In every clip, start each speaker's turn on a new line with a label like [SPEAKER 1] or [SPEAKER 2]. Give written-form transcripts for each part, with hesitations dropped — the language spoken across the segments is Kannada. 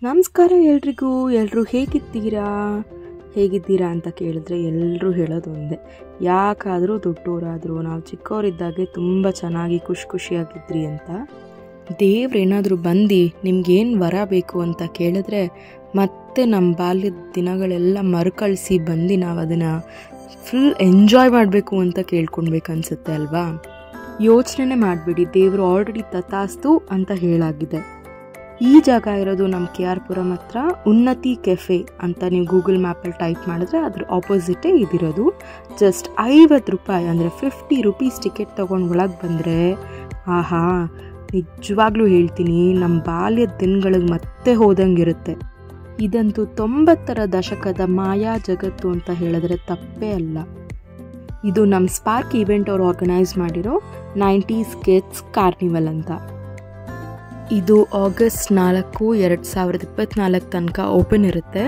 [SPEAKER 1] ನಮಸ್ಕಾರ ಎಲ್ರಿಗೂ. ಎಲ್ಲರೂ ಹೇಗಿದ್ದೀರಾ ಅಂತ ಕೇಳಿದ್ರೆ ಎಲ್ಲರೂ ಹೇಳೋದು ಒಂದೇ, ಯಾಕಾದರೂ ದೊಡ್ಡವರಾದರೂ ನಾವು ಚಿಕ್ಕವರಿದ್ದಾಗೆ ತುಂಬ ಚೆನ್ನಾಗಿ ಖುಷಿಯಾಗಿದ್ರಿ ಅಂತ. ದೇವ್ರೇನಾದರೂ ಬಂದು ನಿಮ್ಗೇನು ವರ ಬೇಕು ಅಂತ ಕೇಳಿದ್ರೆ ಮತ್ತೆ ನಮ್ಮ ಬಾಲ್ಯದ ದಿನಗಳೆಲ್ಲ ಮರುಕಳಿಸಿ ಬಂದು ನಾವು ಅದನ್ನು ಫುಲ್ ಎಂಜಾಯ್ ಮಾಡಬೇಕು ಅಂತ ಕೇಳ್ಕೊಳ್ಬೇಕನ್ಸುತ್ತೆ ಅಲ್ವಾ. ಯೋಚನೆ ಮಾಡಿಬಿಡಿ, ದೇವರು ಆಲ್ರೆಡಿ ತಥಾಸ್ತು ಅಂತ ಹೇಳಾಗಿದೆ. ಈ ಜಾಗ ಇರೋದು ನಮ್ಮ KR-ಪುರಂ ಹತ್ರ ಉನ್ನತಿ ಕೆಫೆ ಅಂತ ನೀವು ಗೂಗಲ್ ಮ್ಯಾಪಲ್ಲಿ ಟೈಪ್ ಮಾಡಿದ್ರೆ ಅದ್ರ ಆಪೋಸಿಟೇ ಇದಿರೋದು. ಜಸ್ಟ್ 50 ರೂಪಾಯಿ ಅಂದರೆ 50 ರೂಪೀಸ್ ಟಿಕೆಟ್ ತೊಗೊಂಡು ಒಳಗೆ ಬಂದರೆ ಆಹಾ, ನಿಜವಾಗ್ಲೂ ಹೇಳ್ತೀನಿ, ನಮ್ಮ ಬಾಲ್ಯದ ದಿನಗಳಿಗೆ ಮತ್ತೆ ಹೋದಂಗಿರುತ್ತೆ. ಇದಂತೂ 90ರ ದಶಕದ ಮಾಯಾ ಜಗತ್ತು ಅಂತ ಹೇಳಿದ್ರೆ ತಪ್ಪೇ ಅಲ್ಲ. ಇದು ನಮ್ಮ ಸ್ಪಾರ್ಕ್ ಈವೆಂಟ್ ಅವ್ರು ಆರ್ಗನೈಸ್ ಮಾಡಿರೋ 90s ಕಿಡ್ಸ್ ಕಾರ್ನಿವಲ್ ಅಂತ. ಇದು ಆಗಸ್ಟ್ 4, 2024 ತನಕ ಓಪನ್ ಇರುತ್ತೆ.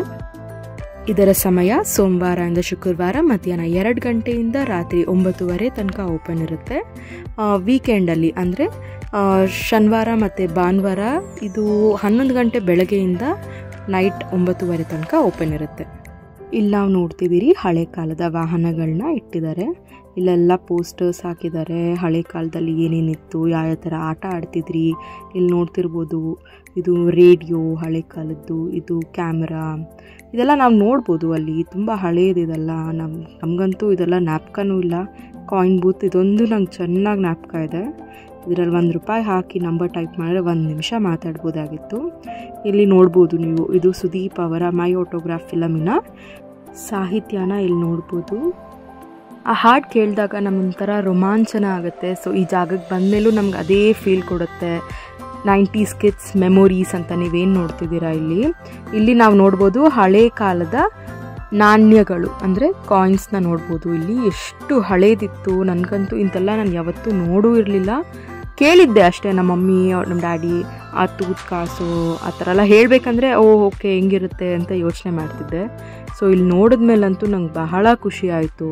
[SPEAKER 1] ಇದರ ಸಮಯ ಸೋಮವಾರದಿಂದ ಶುಕ್ರವಾರ ಮಧ್ಯಾಹ್ನ 2 ಗಂಟೆಯಿಂದ ರಾತ್ರಿ 9:30 ತನಕ ಓಪನ್ ಇರುತ್ತೆ. ವೀಕೆಂಡಲ್ಲಿ ಅಂದರೆ ಶನಿವಾರ ಮತ್ತು ಭಾನುವಾರ ಇದು 11 ಗಂಟೆ ಬೆಳಗ್ಗೆಯಿಂದ ನೈಟ್ 9:30 ತನಕ ಓಪನ್ ಇರುತ್ತೆ. ಇಲ್ಲಿ ನಾವು ನೋಡ್ತಿದ್ದೀರಿ ಹಳೆ ಕಾಲದ ವಾಹನಗಳನ್ನ ಇಟ್ಟಿದ್ದಾರೆ. ಇಲ್ಲೆಲ್ಲ ಪೋಸ್ಟರ್ಸ್ ಹಾಕಿದ್ದಾರೆ, ಹಳೆ ಕಾಲದಲ್ಲಿ ಏನೇನಿತ್ತು, ಯಾವ ಥರ ಆಟ ಆಡ್ತಿದ್ರಿ. ಇಲ್ಲಿ ನೋಡ್ತಿರ್ಬೋದು, ಇದು ರೇಡಿಯೋ ಹಳೆ ಕಾಲದ್ದು, ಇದು ಕ್ಯಾಮ್ರಾ, ಇದೆಲ್ಲ ನಾವು ನೋಡ್ಬೋದು. ಅಲ್ಲಿ ತುಂಬ ಹಳೇದಿದೆಲ್ಲ. ನಮಗಂತೂ ಇದೆಲ್ಲ ಜ್ಞಾಪಕನೂ ಇಲ್ಲ. ಕಾಯಿನ್ ಬೂತ್ ಇದೊಂದು ನಂಗೆ ಚೆನ್ನಾಗಿ ಜ್ಞಾಪಕ ಇದೆ. ಇದರಲ್ಲಿ ₹1 ಹಾಕಿ ನಂಬರ್ ಟೈಪ್ ಮಾಡಿದ್ರೆ 1 ನಿಮಿಷ ಮಾತಾಡ್ಬೋದಾಗಿತ್ತು. ಇಲ್ಲಿ ನೋಡ್ಬೋದು ನೀವು, ಇದು ಸುದೀಪ್ ಅವರ ಮೈ ಆಟೋಗ್ರಾಫ್ ಫಿಲಮಿನ ಸಾಹಿತ್ಯನ ಇಲ್ಲಿ ನೋಡ್ಬೋದು. ಆ ಹಾಡು ಕೇಳಿದಾಗ ನಮಗೊಂಥರ ರೋಮಾಂಚನ ಆಗುತ್ತೆ. ಸೊ ಈ ಜಾಗಕ್ಕೆ ಬಂದಮೇಲೂ ನಮ್ಗೆ ಅದೇ ಫೀಲ್ ಕೊಡುತ್ತೆ. 90s ಕಿಡ್ಸ್ ಮೆಮೊರೀಸ್ ಅಂತ ನೀವೇನು ನೋಡ್ತಿದ್ದೀರಾ ಇಲ್ಲಿ ನಾವು ನೋಡ್ಬೋದು ಹಳೆ ಕಾಲದ ನಾಣ್ಯಗಳು ಅಂದರೆ ಕಾಯಿನ್ಸ್ನ ನೋಡ್ಬೋದು. ಇಲ್ಲಿ ಎಷ್ಟು ಹಳೇದಿತ್ತು. ನನಗಂತೂ ಇಂತೆಲ್ಲ ನಾನು ಯಾವತ್ತೂ ನೋಡೂ ಇರಲಿಲ್ಲ, ಕೇಳಿದ್ದೆ ಅಷ್ಟೇ. ನಮ್ಮ ಮಮ್ಮಿ ನಮ್ಮ ಡ್ಯಾಡಿ ಆ ತೂತ್ ಕಾಸು ಆ ಥರ ಎಲ್ಲ ಹೇಳಬೇಕಂದ್ರೆ ಓಕೆ ಹೆಂಗಿರುತ್ತೆ ಅಂತ ಯೋಚನೆ ಮಾಡ್ತಿದ್ದೆ. ಸೊ ಇಲ್ಲಿ ನೋಡಿದ್ಮೇಲಂತೂ ನಂಗೆ ಬಹಳ ಖುಷಿ ಆಯಿತು.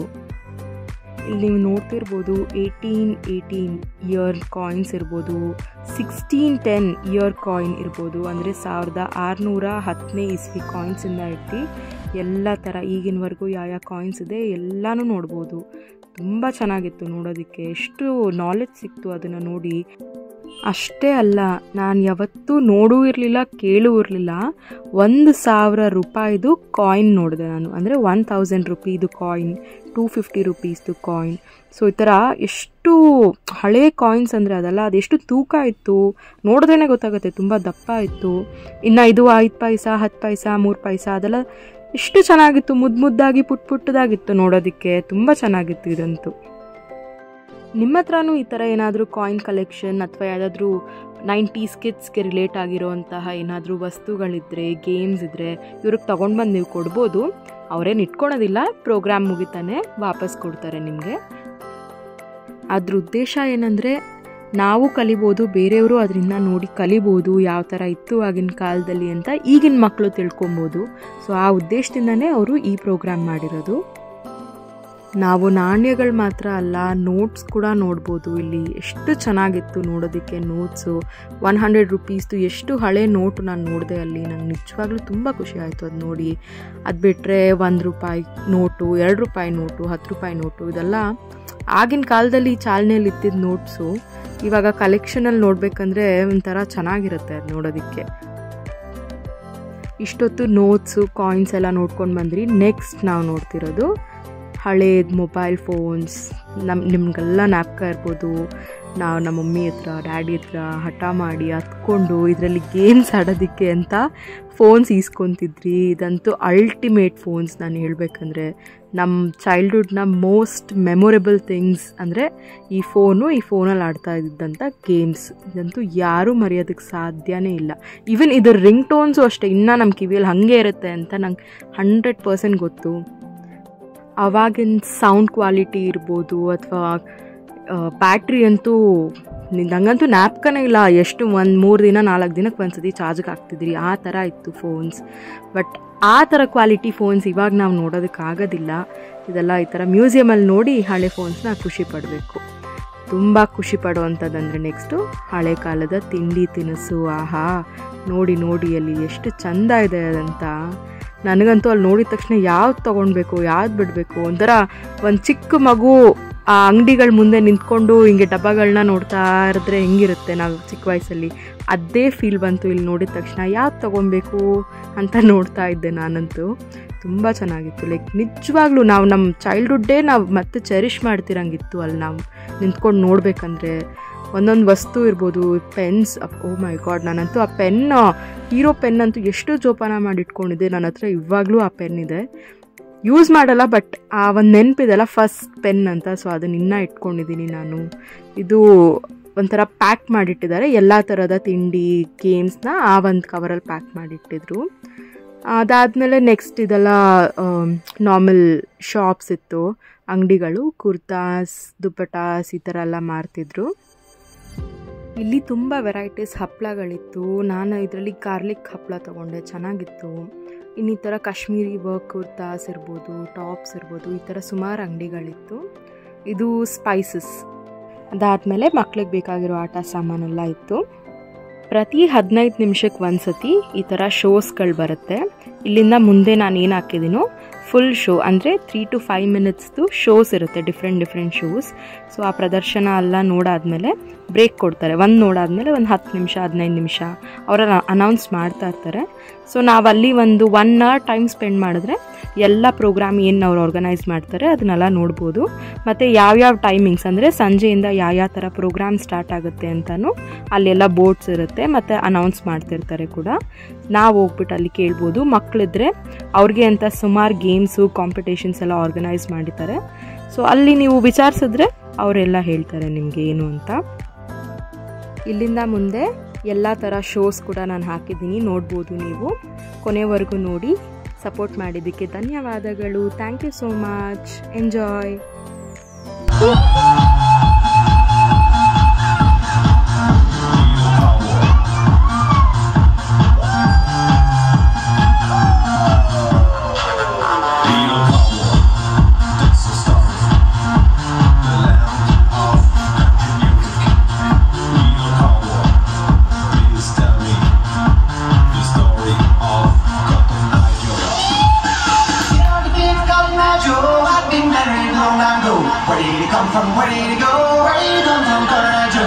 [SPEAKER 1] ಇಲ್ಲಿ ನೀವು ನೋಡ್ತಿರ್ಬೋದು 1818 ಇಯರ್ ಕಾಯಿನ್ಸ್ ಇರ್ಬೋದು, 1610 ಇಯರ್ ಕಾಯಿನ್ ಇರ್ಬೋದು, ಅಂದರೆ 1610ನೇ ಇಸ್ವಿ ಕಾಯಿನ್ಸಿಂದ ಇಟ್ಟು ಎಲ್ಲ ಥರ ಈಗಿನವರೆಗೂ ಯಾವ ಕಾಯಿನ್ಸ್ ಇದೆ ಎಲ್ಲನೂ ನೋಡ್ಬೋದು. ತುಂಬ ಚೆನ್ನಾಗಿತ್ತು ನೋಡೋದಕ್ಕೆ, ಎಷ್ಟು ನಾಲೆಜ್ ಸಿಕ್ತು ಅದನ್ನು ನೋಡಿ. ಅಷ್ಟೇ ಅಲ್ಲ, ನಾನು ಯಾವತ್ತೂ ನೋಡೂ ಇರಲಿಲ್ಲ, ಕೇಳೂ ಇರಲಿಲ್ಲ. 1,000 ರೂಪಾಯಿದು ಕಾಯಿನ್ ನೋಡಿದೆ ನಾನು, ಅಂದರೆ 1000 ರೂಪೀದು ಕಾಯಿನ್, 250 ರೂಪೀಸ್ದು ಕಾಯಿನ್. ಸೊ ಈ ಥರ ಎಷ್ಟು ಹಳೇ ಕಾಯಿನ್ಸ್ ಅಂದರೆ ಅದೆಲ್ಲ ಅದೆಷ್ಟು ತೂಕ ಇತ್ತು ನೋಡಿದ್ರೇ ಗೊತ್ತಾಗುತ್ತೆ, ತುಂಬ ದಪ್ಪ ಇತ್ತು. ಇನ್ನು ಇದು 5 ಪೈಸಾ, 10 ಪೈಸಾ, 3 ಪೈಸಾ ಅದೆಲ್ಲ ಎಷ್ಟು ಚೆನ್ನಾಗಿತ್ತು, ಮುದ್ದಾಗಿ ಪುಟ್ಟದಾಗಿತ್ತು ನೋಡೋದಕ್ಕೆ, ತುಂಬ ಚೆನ್ನಾಗಿತ್ತು ಇದಂತೂ. ನಿಮ್ಮ ಹತ್ರನೂ ಈ ಥರ ಏನಾದರೂ ಕಾಯಿನ್ ಕಲೆಕ್ಷನ್ ಅಥವಾ ಯಾವುದಾದ್ರೂ 90s ಕಿಡ್ಸ್ಗೆ ರಿಲೇಟ್ ಆಗಿರೋಂತಹ ಏನಾದರೂ ವಸ್ತುಗಳಿದ್ದರೆ, ಗೇಮ್ಸ್ ಇದ್ದರೆ ಇವ್ರಿಗೆ ತೊಗೊಂಡು ಬಂದು ನೀವು ಕೊಡ್ಬೋದು. ಅವರೇನು ಇಟ್ಕೊಳೋದಿಲ್ಲ, ಪ್ರೋಗ್ರಾಮ್ ಮುಗಿತಾನೆ ವಾಪಸ್ ಕೊಡ್ತಾರೆ ನಿಮಗೆ. ಅದ್ರ ಉದ್ದೇಶ ಏನಂದರೆ ನಾವು ಕಲಿಬೋದು, ಬೇರೆಯವರು ಅದರಿಂದ ನೋಡಿ ಕಲಿಬೋದು, ಯಾವ ಥರ ಇತ್ತು ಆಗಿನ ಕಾಲದಲ್ಲಿ ಅಂತ ಈಗಿನ ಮಕ್ಕಳು ತಿಳ್ಕೊಬೋದು. ಸೊ ಆ ಉದ್ದೇಶದಿಂದನೇ ಅವರು ಈ ಪ್ರೋಗ್ರಾಮ್ ಮಾಡಿರೋದು. ನಾವು ನಾಣ್ಯಗಳು ಮಾತ್ರ ಅಲ್ಲ, ನೋಟ್ಸ್ ಕೂಡ ನೋಡ್ಬೋದು. ಇಲ್ಲಿ ಎಷ್ಟು ಚೆನ್ನಾಗಿತ್ತು ನೋಡೋದಕ್ಕೆ ನೋಟ್ಸು. 100 ರೂಪೀಸ್ದು ಎಷ್ಟು ಹಳೆ ನೋಟು ನಾನು ನೋಡಿದೆ ಅಲ್ಲಿ. ನಂಗೆ ನಿಜವಾಗ್ಲೂ ತುಂಬ ಖುಷಿ ಆಯಿತು ಅದು ನೋಡಿ. ಅದು ಬಿಟ್ಟರೆ ₹1 ನೋಟು, ₹2 ನೋಟು, ₹10 ನೋಟು, ಇದೆಲ್ಲ ಆಗಿನ ಕಾಲದಲ್ಲಿ ಚಾಲನೆಯಲ್ಲಿ ಇದ್ದಿದ್ದ ನೋಟ್ಸು. ಇವಾಗ ಕಲೆಕ್ಷನಲ್ಲಿ ನೋಡಬೇಕಂದ್ರೆ ಒಂಥರ ಚೆನ್ನಾಗಿರುತ್ತೆ ಅದು ನೋಡೋದಕ್ಕೆ. ಇಷ್ಟೊತ್ತು ನೋಟ್ಸು ಕಾಯಿನ್ಸ್ ಎಲ್ಲ ನೋಡ್ಕೊಂಡು ಬಂದ್ರಿ. ನೆಕ್ಸ್ಟ್ ನಾವು ನೋಡ್ತಿರೋದು ಹಳೇದು ಮೊಬೈಲ್ ಫೋನ್ಸ್. ನಿಮಗೆಲ್ಲ ಜ್ಞಾಪಕ ಇರ್ಬೋದು, ನಾವು ನಮ್ಮ ಮಮ್ಮಿ ಹತ್ರ ಡ್ಯಾಡಿ ಹತ್ರ ಹಠ ಮಾಡಿ ಹತ್ಕೊಂಡು ಇದರಲ್ಲಿ ಗೇಮ್ಸ್ ಆಡೋದಕ್ಕೆ ಅಂತ ಫೋನ್ಸ್ ಈಸ್ಕೊತಿದ್ರಿ. ಇದಂತೂ ಅಲ್ಟಿಮೇಟ್ ಫೋನ್ಸ್. ನಾನು ಹೇಳಬೇಕಂದ್ರೆ ನಮ್ಮ ಚೈಲ್ಡ್ಹುಡ್ನ ಮೋಸ್ಟ್ ಮೆಮೊರೇಬಲ್ ಥಿಂಗ್ಸ್ ಅಂದರೆ ಈ ಫೋನಲ್ಲಿ ಆಡ್ತಾ ಇದ್ದಂಥ ಗೇಮ್ಸ್. ಇದಂತೂ ಯಾರೂ ಮರೆಯೋದಕ್ಕೆ ಸಾಧ್ಯನೇ ಇಲ್ಲ. ಈವನ್ ಇದರ ರಿಂಗ್ ಟೋನ್ಸು ಅಷ್ಟೇ, ಇನ್ನೂ ನಮ್ಮ ಕಿವಿಯಲ್ಲಿ ಹಾಗೆ ಇರುತ್ತೆ ಅಂತ ನಂಗೆ 100% ಗೊತ್ತು. ಅವಾಗಿನ ಸೌಂಡ್ ಕ್ವಾಲಿಟಿ ಇರ್ಬೋದು ಅಥವಾ ಬ್ಯಾಟ್ರಿ ಅಂತೂ ನಂಗಂತೂ ಜ್ಞಾಪಕನೇ ಇಲ್ಲ, ಎಷ್ಟು 1-3 ದಿನ 4 ದಿನಕ್ಕೆ ಒಂದ್ಸತಿ ಚಾರ್ಜ್ಗೆ ಹಾಕ್ತಿದ್ರಿ, ಆ ಥರ ಇತ್ತು ಫೋನ್ಸ್. ಬಟ್ ಆ ಥರ ಕ್ವಾಲಿಟಿ ಫೋನ್ಸ್ ಇವಾಗ ನಾವು ನೋಡೋದಕ್ಕಾಗೋದಿಲ್ಲ. ಇದೆಲ್ಲ ಈ ಥರ ಮ್ಯೂಸಿಯಮಲ್ಲಿ ನೋಡಿ ಹಳೆ ಫೋನ್ಸ್ನ ಖುಷಿ ಪಡಬೇಕು. ತುಂಬ ಖುಷಿ ಪಡುವಂಥದ್ದಂದರೆ ನೆಕ್ಸ್ಟು ಹಳೆ ಕಾಲದ ತಿಂಡಿ ತಿನಿಸು. ಆಹಾ, ನೋಡಿ ನೋಡಿ ಅಲ್ಲಿ ಎಷ್ಟು ಚೆಂದ ಇದೆ ಅದಂತ. ನನಗಂತೂ ಅಲ್ಲಿ ನೋಡಿದ ತಕ್ಷಣ ಯಾವ್ದು ತೊಗೊಳ್ಬೇಕು ಯಾವ್ದು ಬಿಡಬೇಕು, ಒಂಥರ ಒಂದು ಚಿಕ್ಕ ಮಗು ಆ ಅಂಗಡಿಗಳ ಮುಂದೆ ನಿಂತ್ಕೊಂಡು ಹಿಂಗೆ ಡಬ್ಬಗಳನ್ನ ನೋಡ್ತಾ ಇರಿದ್ರೆ ಹೆಂಗಿರುತ್ತೆ ನಾವು ಚಿಕ್ಕ ವಯಸ್ಸಲ್ಲಿ, ಅದೇ ಫೀಲ್ ಬಂತು ಇಲ್ಲಿ ನೋಡಿದ ತಕ್ಷಣ. ಯಾವ್ದು ತೊಗೊಬೇಕು ಅಂತ ನೋಡ್ತಾ ಇದ್ದೆ ನಾನಂತೂ. ತುಂಬ ಚೆನ್ನಾಗಿತ್ತು. ಲೈಕ್ ನಿಜವಾಗ್ಲೂ ನಾವು ನಮ್ಮ ಚೈಲ್ಡ್ಹುಡ್ಡೇ ನಾವು ಮತ್ತೆ ಚೆರಿಷ್ ಮಾಡ್ತಿರಂಗಿತ್ತು ಅಲ್ಲಿ ನಾವು ನಿಂತ್ಕೊಂಡು ನೋಡಬೇಕಂದ್ರೆ. ಒಂದೊಂದು ವಸ್ತು ಇರ್ಬೋದು, ಪೆನ್ಸ್, ಓ ಮೈ ಗಾಡ್, ನಾನಂತೂ ಆ ಹೀರೋ ಪೆನ್ ಅಂತೂ ಎಷ್ಟು ಜೋಪಾನ ಮಾಡಿ ಇಟ್ಕೊಂಡಿದ್ದೆ. ನನ್ನ ಹತ್ರ ಇವಾಗಲೂ ಆ ಪೆನ್ ಇದೆ, ಯೂಸ್ ಮಾಡಲ್ಲ, ಬಟ್ ಆ ಒಂದು ನೆನಪಿದೆಲ್ಲ ಫಸ್ಟ್ ಪೆನ್ ಅಂತ, ಸೊ ಅದನ್ನ ಇನ್ನೂ ಇಟ್ಕೊಂಡಿದ್ದೀನಿ ನಾನು. ಇದು ಒಂಥರ ಪ್ಯಾಕ್ ಮಾಡಿಟ್ಟಿದ್ದಾರೆ ಎಲ್ಲ ಥರದ ತಿಂಡಿ ಗೇಮ್ಸ್ನ ಆ ಒಂದು ಕವರಲ್ಲಿ ಪ್ಯಾಕ್ ಮಾಡಿಟ್ಟಿದ್ರು. ಅದಾದಮೇಲೆ ನೆಕ್ಸ್ಟ್ ಇದೆಲ್ಲ ನಾರ್ಮಲ್ ಶಾಪ್ಸ್ ಇತ್ತು, ಅಂಗಡಿಗಳು, ಕುರ್ತಾಸ್, ದುಪ್ಪಟಾಸ್ ಈ ಥರ ಎಲ್ಲ ಮಾರ್ತಿದ್ರು. ಇಲ್ಲಿ ತುಂಬ ವೆರೈಟೀಸ್ ಹಪ್ಪಳಗಳಿತ್ತು. ನಾನು ಇದರಲ್ಲಿ ಗಾರ್ಲಿಕ್ ಹಪ್ಪಳ ತೊಗೊಂಡೆ, ಚೆನ್ನಾಗಿತ್ತು. ಇನ್ನು ಈ ಥರ ಕಾಶ್ಮೀರಿ ವರ್ಕ್ ಕುರ್ತಾಸ್ ಇರ್ಬೋದು, ಟಾಪ್ಸ್ ಇರ್ಬೋದು, ಈ ಥರ ಸುಮಾರು ಅಂಗಡಿಗಳಿತ್ತು. ಇದು ಸ್ಪೈಸಸ್. ಅದಾದಮೇಲೆ ಮಕ್ಳಿಗೆ ಬೇಕಾಗಿರೋ ಆಟ ಸಾಮಾನೆಲ್ಲ ಇತ್ತು. ಪ್ರತಿ 15 ನಿಮಿಷಕ್ಕೆ ಒಂದು ಸತಿ ಈ ಥರ ಶೋಸ್ಗಳು ಬರುತ್ತೆ. ಇಲ್ಲಿಂದ ಮುಂದೆ ನಾನು ಏನು ಹಾಕಿದ್ದೀನೋ ಫುಲ್ ಶೋ ಅಂದರೆ 3 to 5 minutesದು ಶೋಸ್ ಇರುತ್ತೆ, ಡಿಫ್ರೆಂಟ್ ಶೋಸ್. ಸೊ ಆ ಪ್ರದರ್ಶನ ಎಲ್ಲ ನೋಡಾದ್ಮೇಲೆ ಬ್ರೇಕ್ ಕೊಡ್ತಾರೆ. ಒಂದು ನೋಡಾದ್ಮೇಲೆ ಒಂದು 10 ನಿಮಿಷ 15 ನಿಮಿಷ ಅವರ ಅನೌನ್ಸ್ ಮಾಡ್ತಾ ಇರ್ತಾರೆ. ಸೊ ನಾವಲ್ಲಿ ಒಂದು 1 hour ಟೈಮ್ ಸ್ಪೆಂಡ್ ಮಾಡಿದ್ರೆ ಎಲ್ಲ ಪ್ರೋಗ್ರಾಮ್ ಏನು ಅವ್ರು ಆರ್ಗನೈಸ್ ಮಾಡ್ತಾರೆ ಅದನ್ನೆಲ್ಲ ನೋಡ್ಬೋದು. ಮತ್ತು ಯಾವ್ಯಾವ ಟೈಮಿಂಗ್ಸ್ ಅಂದರೆ ಸಂಜೆಯಿಂದ ಯಾವ ಥರ ಪ್ರೋಗ್ರಾಮ್ ಸ್ಟಾರ್ಟ್ ಆಗುತ್ತೆ ಅಂತಲೂ ಅಲ್ಲೆಲ್ಲ ಬೋರ್ಡ್ಸ್ ಇರುತ್ತೆ ಮತ್ತು ಅನೌನ್ಸ್ ಮಾಡ್ತಿರ್ತಾರೆ ಕೂಡ. ನಾವು ಹೋಗ್ಬಿಟ್ಟು ಅಲ್ಲಿ ಕೇಳ್ಬೋದು. ಮಕ್ಕಳಿದ್ರೆ ಅವ್ರಿಗೆ ಅಂತ ಸುಮಾರು ಗೇಮ್ಸು ಕಾಂಪಿಟೇಷನ್ಸ್ ಎಲ್ಲ ಆರ್ಗನೈಸ್ ಮಾಡಿದ್ದಾರೆ. ಸೊ ಅಲ್ಲಿ ನೀವು ವಿಚಾರಿಸಿದ್ರೆ ಅವರೆಲ್ಲ ಹೇಳ್ತಾರೆ ನಿಮಗೆ ಏನು ಅಂತ. ಇಲ್ಲಿಂದ ಮುಂದೆ ಎಲ್ಲ ಥರ ಶೋಸ್ ಕೂಡ ನಾನು ಹಾಕಿದ್ದೀನಿ, ನೋಡ್ಬೋದು ನೀವು. ಕೊನೆವರೆಗೂ ನೋಡಿ ಸಪೋರ್ಟ್ ಮಾಡಿದ್ದಕ್ಕೆ ಧನ್ಯವಾದಗಳು. Thank you so much. Enjoy.
[SPEAKER 2] Where did you come from? Where did you go? Where did you come from? Colorado.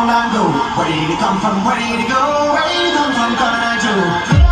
[SPEAKER 2] Where did you come from? Where did you go? Where did you come from? Karaju.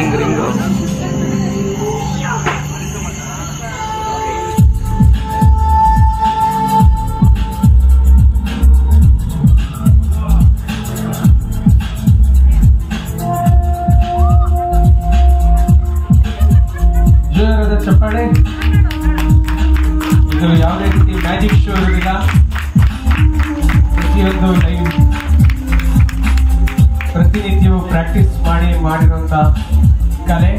[SPEAKER 3] ರಿಂಗು
[SPEAKER 4] ಜೋರಾದ ಚಪ್ಪಾಳೆ. ಇದು ಯಾವುದೇ ರೀತಿ ಮ್ಯಾಜಿಕ್ ಶೋ ಇರೋದಿಲ್ಲ. ಪ್ರತಿಯೊಂದು ಲೈವ್ ಪ್ರತಿನಿತ್ಯವೂ ಪ್ರಾಕ್ಟೀಸ್ ಮಾಡಿರುವಂತ ಕಲೆ.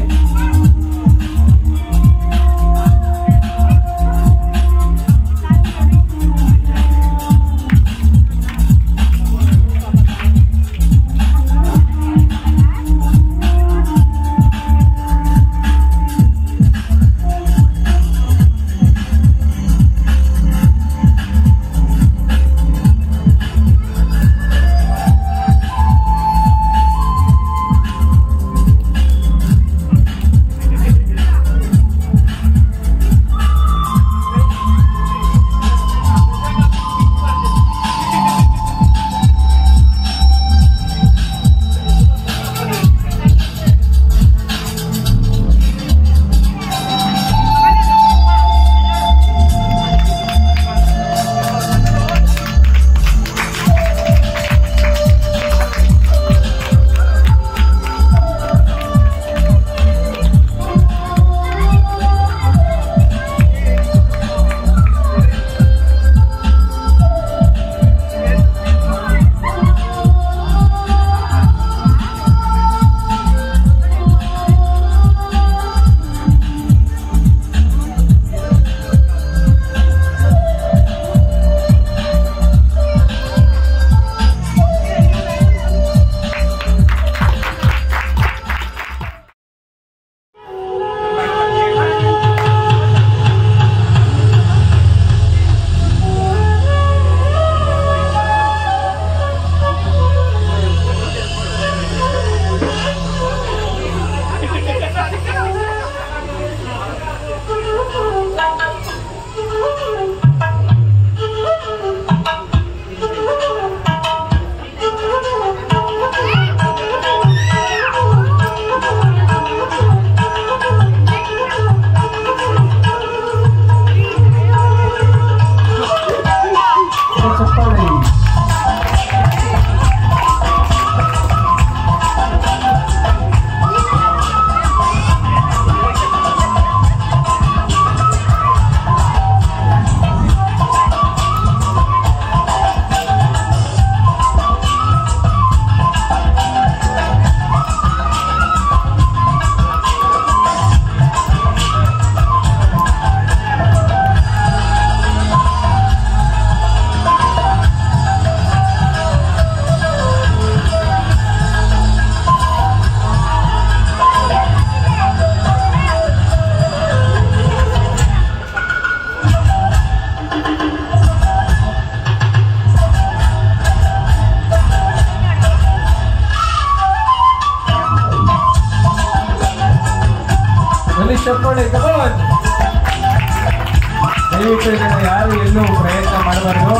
[SPEAKER 4] ದಯವಿಟ್ಟು ಇದನ್ನು ಯಾರು ಎಲ್ಲೂ ಪ್ರಯತ್ನ ಮಾಡಬಾರ್ದು.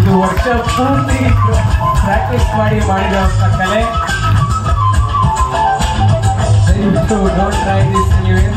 [SPEAKER 4] ಇದು ವರ್ಷ ಪೂರ್ತಿ ಪ್ರಾಕ್ಟೀಸ್ ಮಾಡಿರುವಂಥ ಕಲೆ. ದಯವಿಟ್ಟು ಡೋಂಟ್ ಟ್ರೈ ದಿಸ್ ಎನಿವೇರ್.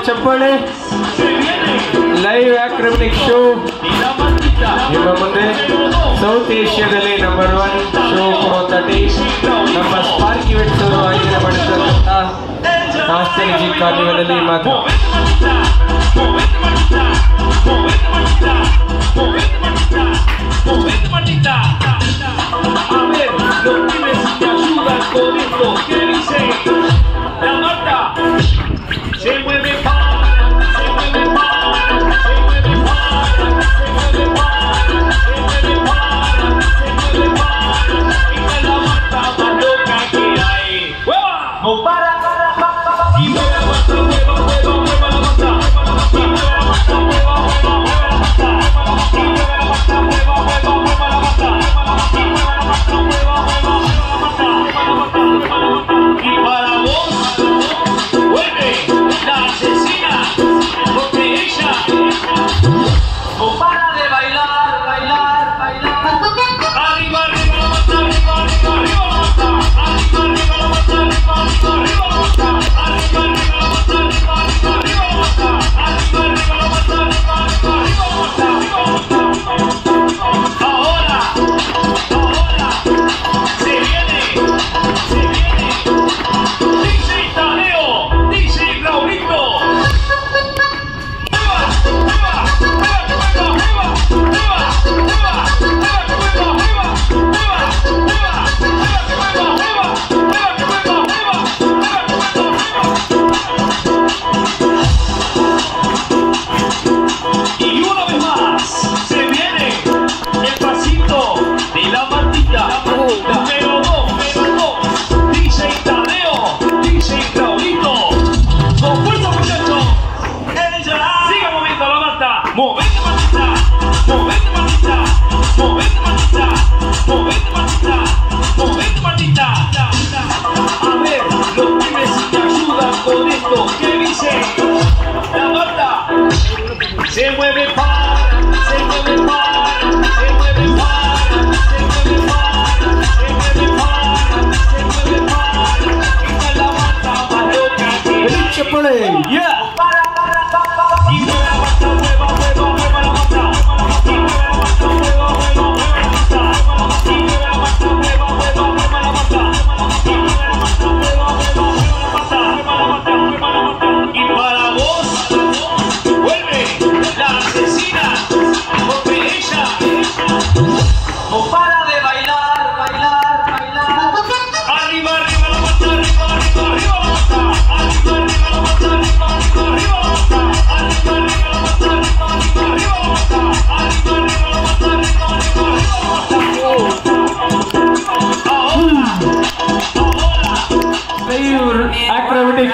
[SPEAKER 4] ಚಪ್ಪಾಳೆ. ಲೈವ್ ಆಕ್ರಮಿಕ್ ಶೋ ನಿಮ್ಮ ಮುಂದೆ ಸೌತ್ ಏಷ್ಯಾದಲ್ಲಿ ನಂಬರ್ 1 ಶೋ ಕೊಡೋತಟಿ ನಮ್ಮ ಸ್ಪಾರ್ಕ್ ಇವೆಂಟ್ಸ್ ಅವರು ಆಯೋಜನೆ ಮಾಡಿರ್ತಕ್ಕಂಥ ನಾಸ್ಟಾಲ್ಜಿಕ್ ಕಾರ್ನಿವಲ್ ಅಲ್ಲಿ ಮಾತ್ರ.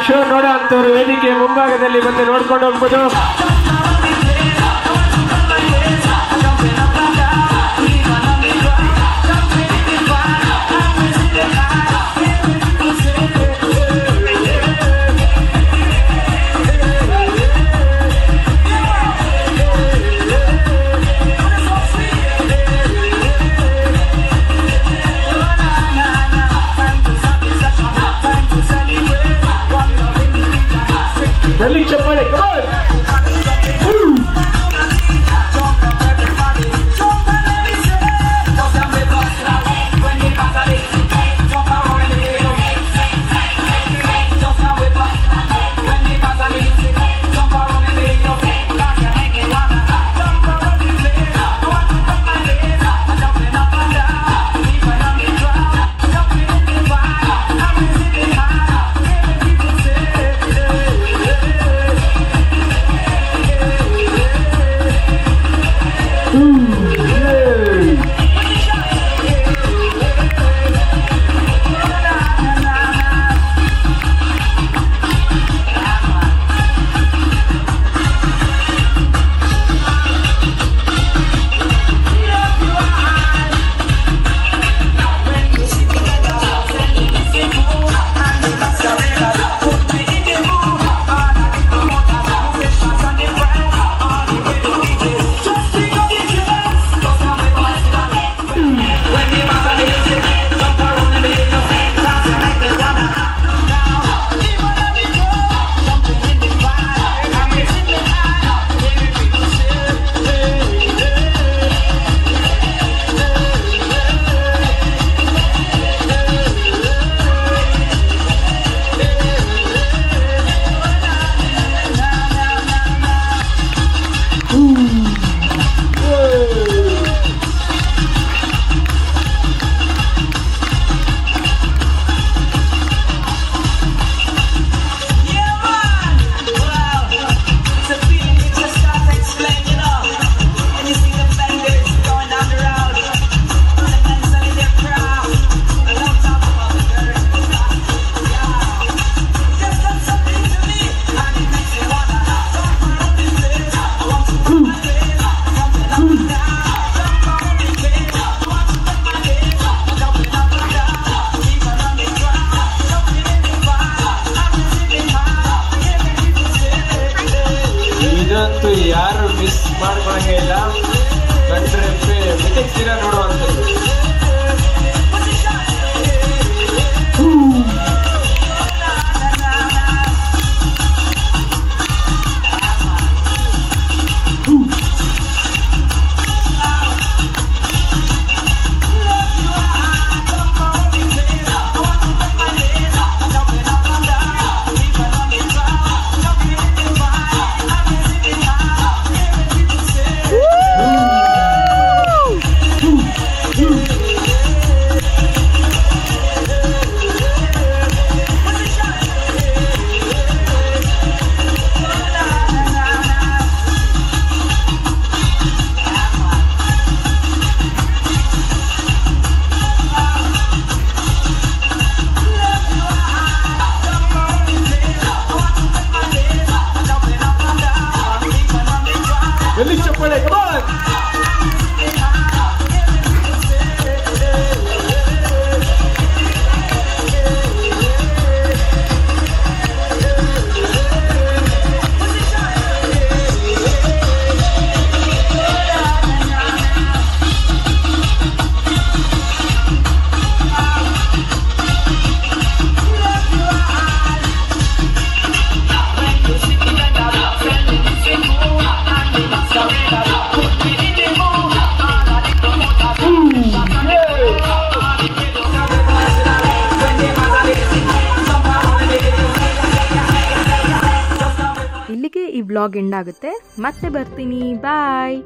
[SPEAKER 4] ಶೋ ನೋಡೋ ಅಂತವ್ರು ವೇದಿಕೆ ಮುಂಭಾಗದಲ್ಲಿ ಬಂದು ನೋಡ್ಕೊಂಡು ಹೋಗ್ಬೋದು. Chapale, come on! ನೋಡಂಗೆ ಇಲ್ಲ. ಕಂಡ್ರೆ ಮಿಥಿಕ್ಸ್ ನೋಡುವಂಥದ್ದು.
[SPEAKER 1] ಇಲ್ಲಿಗೆ ಈ ವ್ಲಾಗ್ ಎಂಡ್ ಆಗುತ್ತೆ. ಮತ್ತೆ ಬರ್ತೀನಿ. ಬಾಯ್.